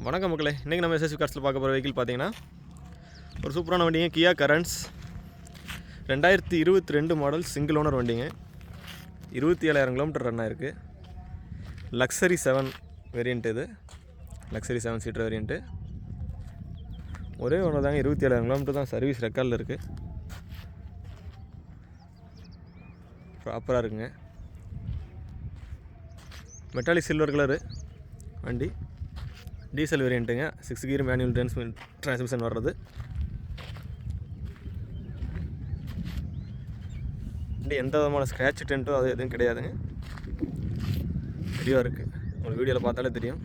வணக்கம் மக்களே, இன்றைக்கி நம்ம எஸ்எஸ்வி கார்ஸில் பார்க்க போகிற வெஹிக்கிள் பார்த்தீங்கன்னா ஒரு சூப்பரான வண்டிங்க. கியா கரண்ட்ஸ் 2022 மாடல் சிங்கிள் ஓனர் வண்டிங்க. 27,000 கிலோமீட்டர் ரன் ஆயிருக்கு. Luxury 7 variant. இது லக்ஸரி 7 சீட்டர் வேரியண்ட்டு. ஒரே ஒன்று தாங்க, 27,000 கிலோமீட்டர் தான் சர்வீஸ் ரெக்கார்டில் இருக்குது. ப்ராப்பராக இருக்குங்க. மெட்டாலிக் சில்வர் கலரு வண்டி. டீசல் வேரியண்ட்டுங்க. 6 கியர் மேனுவல் டிரான்ஸ்மிஷன் வர்றது. வண்டி எந்த விதமான ஸ்க்ராட்ச் டென்ட்டோ அது எதுவும் கிடையாதுங்க. தெளிவாக இருக்குது. உங்களுக்கு வீடியோவில் பார்த்தாலே தெரியும்.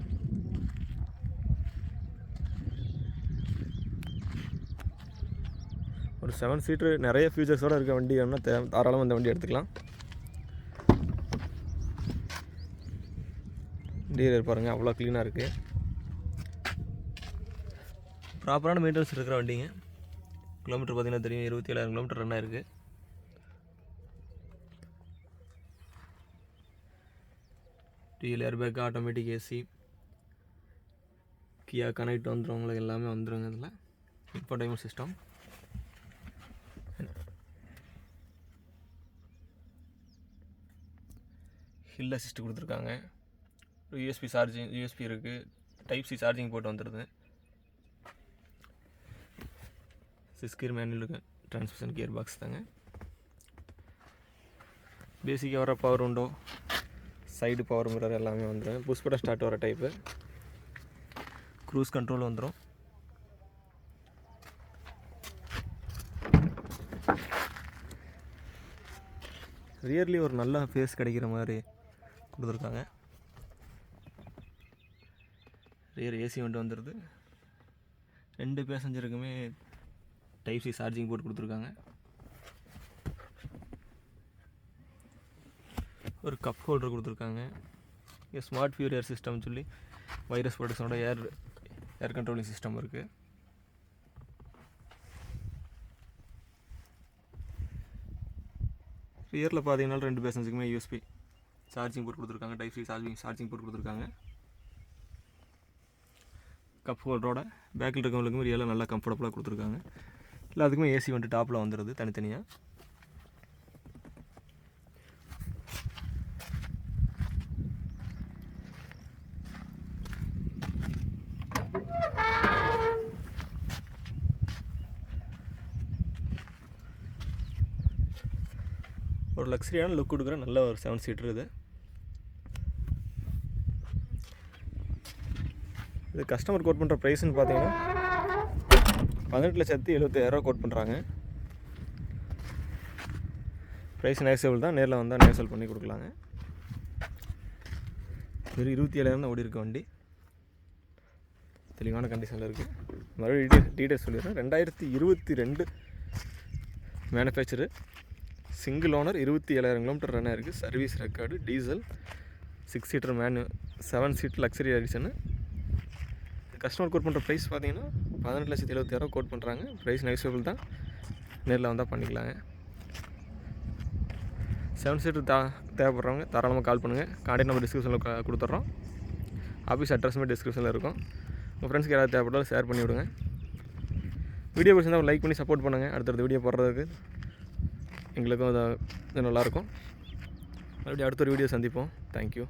ஒரு 7 சீட்ரு நிறைய ஃபீச்சர்ஸோடு இருக்க வண்டி வேணும்னா தாராளமாக இந்த வண்டி எடுத்துக்கலாம். இன்டீரியர் பாருங்கள், அவ்வளோ க்ளீனாக இருக்குது. ப்ராப்பரான மெயின்டெனன்ஸ் இருக்கிற வண்டிங்க. கிலோமீட்டர் பார்த்திங்கன்னா தெரியும், 27,000 கிலோமீட்டர் ரன் ஆயிருக்கு. டீல் ஏர்பேக், ஆட்டோமேட்டிக் ஏசி, கியா கனெக்ட் வந்துடும். உங்களுக்கு எல்லாமே வந்துடுங்க. இதில் இன்ஃபோடைன்மெண்ட் சிஸ்டம், ஹில் அசிஸ்ட் கொடுத்துருக்காங்க. யூஎஸ்பி இருக்குது. டைப் சி சார்ஜிங் போட்டு வந்துடுது. 6 gear manual transmission gear box தாங்க. பேசிக்காக வர power window, side power mirror எல்லாமே வந்துடும். புஷ் பட்டன் ஸ்டார்ட் வர டைப்பு. க்ரூஸ் கண்ட்ரோல் வந்துடும். ரியர்லி ஒரு நல்ல ஃபேஸ் கிடைக்கிற மாதிரி கொடுத்துருக்காங்க. ரியர் ஏசி வந்துடுது. 2 பேசஞ்சருக்குமே டைப் சி சார்ஜிங் போட்டு கொடுத்துருக்காங்க. ஒரு கப் ஹோல்டர் கொடுத்துருக்காங்க. இங்கே ஸ்மார்ட் ஃபியூர் ஏர் சிஸ்டம்னு சொல்லி வைரஸ் ப்ரொடக்ஷனோட ஏர் கண்ட்ரோலிங் சிஸ்டம் இருக்குது. ரியரில் பார்த்தீங்கன்னா 2 பேசஞ்சருக்குமே யூஎஸ்பி சார்ஜிங் போட்டு கொடுத்துருக்காங்க. டைப் சி சார்ஜிங் போட்டு கொடுத்துருக்காங்க. கப் ஹோல்டரோட பேக்கில் இருக்கவங்களுக்குமே ரியலாக நல்லா கம்ஃபர்டபுளாக கொடுத்துருக்காங்க. எல்லாத்துக்குமே ஏசி வந்துட்டு டாப்பில் வந்துடுது தனித்தனியாக. ஒரு லக்ஸரியான லுக் கொடுக்குற நல்ல ஒரு 7 சீட்டர் இது. இது கஸ்டமர் கோட் பண்ணுற ப்ரைஸ்ன்னு பார்த்தீங்கன்னா 18,75,000 கோட் பண்ணுறாங்க. ப்ரைஸ் நெகோசியபிள் தான். நேரில் வந்தால் நெகோசியல் பண்ணி கொடுக்கலாங்க. வெறும் 27,000 தான் ஓடி இருக்க வண்டி. தெளிவான கண்டிஷனில் இருக்குது. மறுபடியும் டீட்டெயில்ஸ் சொல்லிடுறேன். 2022 manufacture, single owner, 27,000 kilometre run ஆயிருக்கு. Service record, diesel, 6 seater 7 seat luxury edition. Customer quote பண்ணுற ப்ரைஸ் பார்த்தீங்கன்னா 18,70,000 கோட் பண்ணுறாங்க. ப்ரைஸ் நெகோசியபிள் தான். நேரில் வந்தால் பண்ணிக்கலாங்க. 7 சீட்டர் தேவைப்படுறவங்க தாராளமாக கால் பண்ணுங்கள். கான்டாக்ட் நம்பர் டிஸ்கிரிப்ஷனில் கொடுத்துட்றோம். ஆஃபீஸ் அட்ரஸுமே டிஸ்கிரிப்ஷனில் இருக்கும். உங்கள் ஃப்ரெண்ட்ஸ்க்கு யாராவது தேவைப்பட்டாலும் ஷேர் பண்ணி விடுங்க. வீடியோ பிடிச்சிருந்தால் லைக் பண்ணி சப்போர்ட் பண்ணுங்கள். அடுத்தடுத்த வீடியோ போடுறதுக்கு எங்களுக்கும் அது நல்லாயிருக்கும். மறுபடியும் அடுத்த ஒரு வீடியோ சந்திப்போம். தேங்க்யூ.